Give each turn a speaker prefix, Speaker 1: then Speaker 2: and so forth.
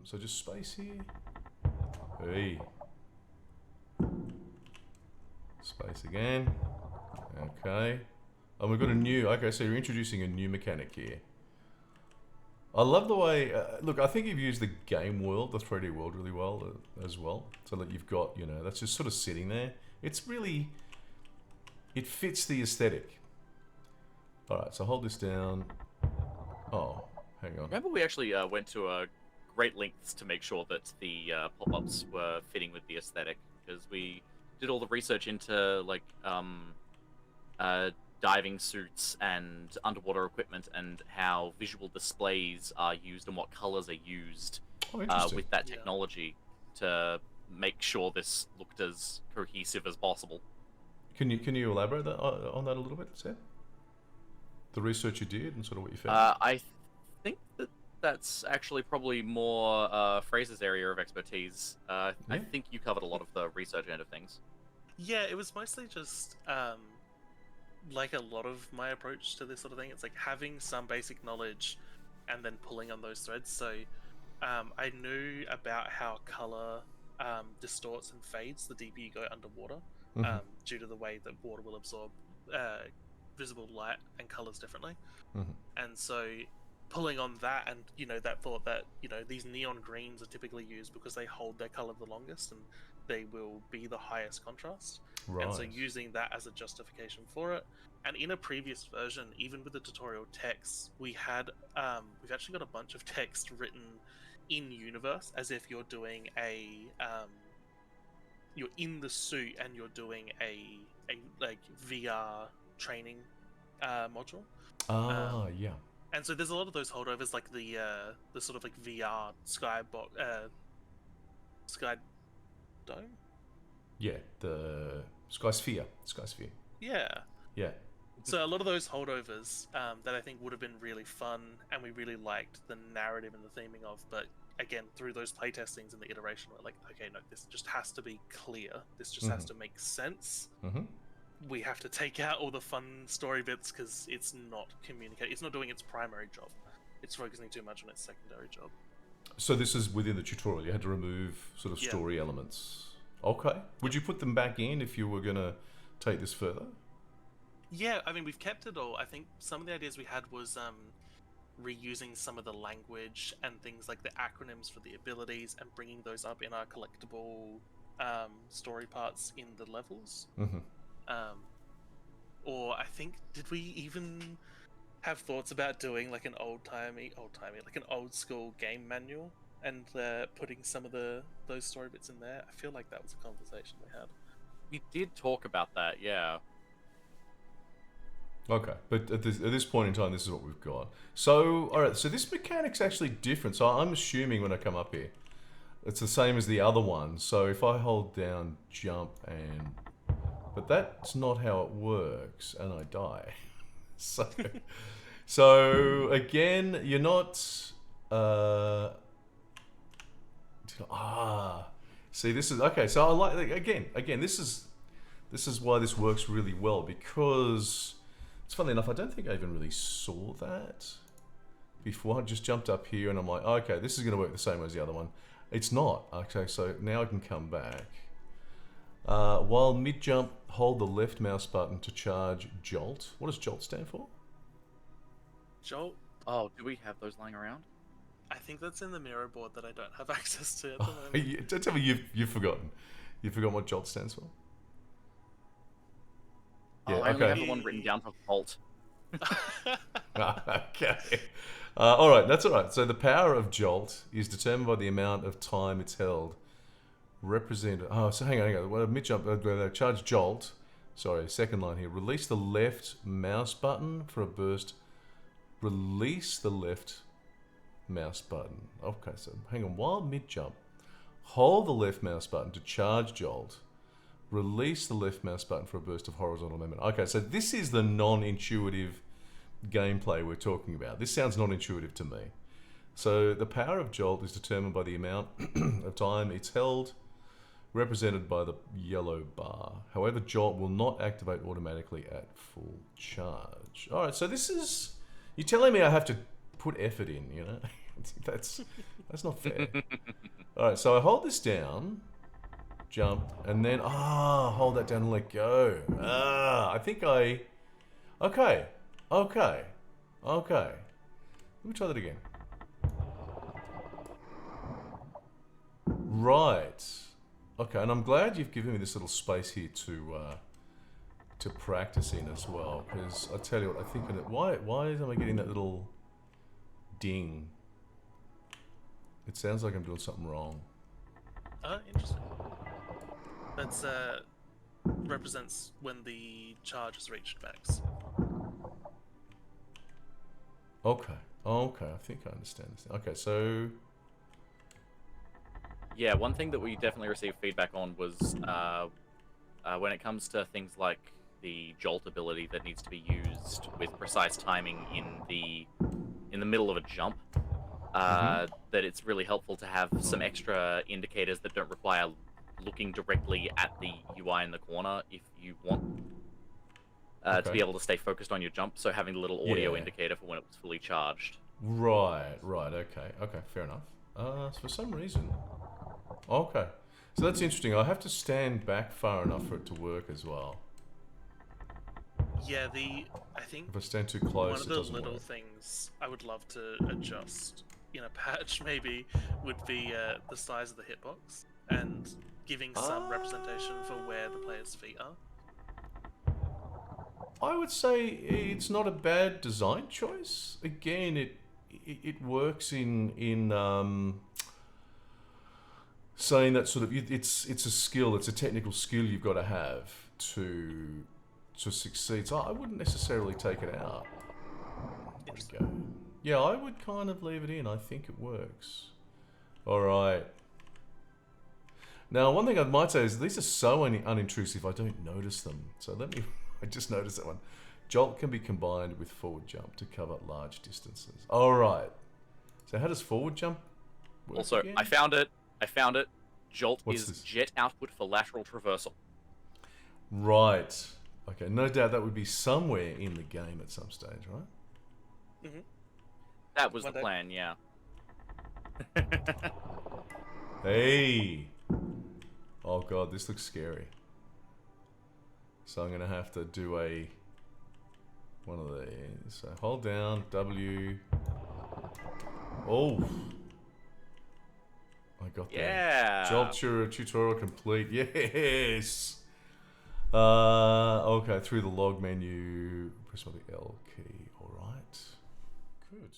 Speaker 1: So just space here. Hey. Space again. Okay. And we've got a new, okay, so you're introducing a new mechanic here. I love the way, look, I think you've used the game world, the 3D world really well as well. So that you've got, you know, that's just sort of sitting there. It's really, it fits the aesthetic. All right, so hold this down. Oh, hang on.
Speaker 2: Remember we actually went to great lengths to make sure that the pop-ups were fitting with the aesthetic, because we did all the research into like diving suits and underwater equipment and how visual displays are used and what colors are used with that technology to make sure this looked as cohesive as possible.
Speaker 1: Can you elaborate on that a little bit, Seth? The research you did and sort of what you found?
Speaker 2: I think that's actually probably more Fraser's area of expertise. I think you covered a lot of the research end of things.
Speaker 3: Yeah, it was mostly just like a lot of my approach to this sort of thing. It's like having some basic knowledge and then pulling on those threads. So I knew about how color distorts and fades the deeper you go underwater, due to the way that water will absorb visible light and colors differently. And so pulling on that, and you know, that thought that, you know, these neon greens are typically used because they hold their color the longest and they will be the highest contrast.
Speaker 1: Right.
Speaker 3: And so using that as a justification for it. And in a previous version, even with the tutorial text, we had we've actually got a bunch of text written in universe, as if you're doing a you're in the suit and you're doing a like VR training module.
Speaker 1: Yeah.
Speaker 3: And so there's a lot of those holdovers, like the sort of like VR sky dome.
Speaker 1: Yeah, the Sky Sphere.
Speaker 3: Yeah.
Speaker 1: Yeah.
Speaker 3: So a lot of those holdovers that I think would have been really fun, and we really liked the narrative and the theming of, but again, through those playtestings and the iteration, we're like, okay, no, this just has to be clear. This just has to make sense. We have to take out all the fun story bits because it's not communicating. It's not doing its primary job. It's focusing too much on its secondary job.
Speaker 1: So this is within the tutorial. You had to remove sort of story elements. Okay. Would you put them back in if you were going to take this further?
Speaker 3: Yeah, I mean, we've kept it all. I think some of the ideas we had was reusing some of the language and things like the acronyms for the abilities and bringing those up in our collectible story parts in the levels. Or I think, did we even have thoughts about doing like an old-timey, like an old-school game manual and putting some of those story bits in there? I feel like that was a conversation we had.
Speaker 2: We did talk about that, yeah.
Speaker 1: Okay, but at this point in time, this is what we've got. So, all right, so this mechanic's actually different. So I'm assuming when I come up here, it's the same as the other one. So if I hold down jump and... But that's not how it works, and I die. So again, you're not... See, this is... Okay, so I like... Again, this is why this works really well, because... It's funny enough, I don't think I even really saw that before. I just jumped up here and I'm like, okay, this is going to work the same as the other one. It's not. Okay, so now I can come back. While mid-jump, hold the left mouse button to charge Jolt. What does Jolt stand for?
Speaker 3: Jolt?
Speaker 2: Oh, do we have those lying around?
Speaker 3: I think that's in the mirror board that I don't have access to at the moment.
Speaker 1: Don't tell me you've forgotten. You've forgotten what Jolt stands for?
Speaker 2: Yeah, I only have the one written down for Bolt.
Speaker 1: Okay. All right, that's all right. So the power of Jolt is determined by the amount of time it's held. So hang on. Well, mid-jump, charge Jolt. Sorry, second line here. Release the left mouse button for a burst. Release the left mouse button. Okay, so hang on. While mid-jump, hold the left mouse button to charge Jolt. Release the left mouse button for a burst of horizontal movement. Okay, so this is the non-intuitive gameplay we're talking about. This sounds non-intuitive to me. So the power of Jolt is determined by the amount of time it's held, represented by the yellow bar. However, Jolt will not activate automatically at full charge. All right, so this is... You're telling me I have to put effort in, you know? That's not fair. All right, so I hold this down, jump, and then hold that down and let go. I think I. Okay. Let me try that again. Right. Okay, and I'm glad you've given me this little space here to practice in as well, because I tell you what, I think why am I getting that little ding? It sounds like I'm doing something wrong.
Speaker 3: Oh, interesting. That's represents when the charge has reached max.
Speaker 1: Okay, I think I understand this. Okay, so
Speaker 2: Yeah, one thing that we definitely received feedback on was when it comes to things like the jolt ability that needs to be used with precise timing in the middle of a jump. That it's really helpful to have some extra indicators that don't require looking directly at the UI in the corner if you want to be able to stay focused on your jump. So having a little audio indicator for when it was fully charged.
Speaker 1: Right, okay, fair enough. For some reason, okay, so that's interesting. I have to stand back far enough for it to work as well.
Speaker 3: Yeah, I think
Speaker 1: if I stand too close,
Speaker 3: one of the little things I would love to adjust in a patch maybe would be the size of the hitbox and giving some representation for where the player's feet are.
Speaker 1: I would say it's not a bad design choice. Again, it works in saying that sort of it's a skill, it's a technical skill you've got to have to succeed. So I wouldn't necessarily take it out. There we go. Yeah, I would kind of leave it in. I think it works. All right. Now, one thing I might say is these are so unintrusive, I don't notice them. So I just noticed that one. Jolt can be combined with forward jump to cover large distances. All right. So how does forward jump work
Speaker 2: Also,
Speaker 1: again?
Speaker 2: I found it. Jolt
Speaker 1: What's
Speaker 2: is
Speaker 1: this?
Speaker 2: jet output for lateral traversal.
Speaker 1: Right. Okay, no doubt that would be somewhere in the game at some stage, right?
Speaker 3: Mm-hmm.
Speaker 2: That was the plan, yeah.
Speaker 1: Hey! Oh god, this looks scary. So I'm gonna have to do one of these. So hold down W. Oh! I got that.
Speaker 2: Yeah!
Speaker 1: Jolt tutorial complete. Yes! Okay, through the log menu, press the L key. Alright. Good.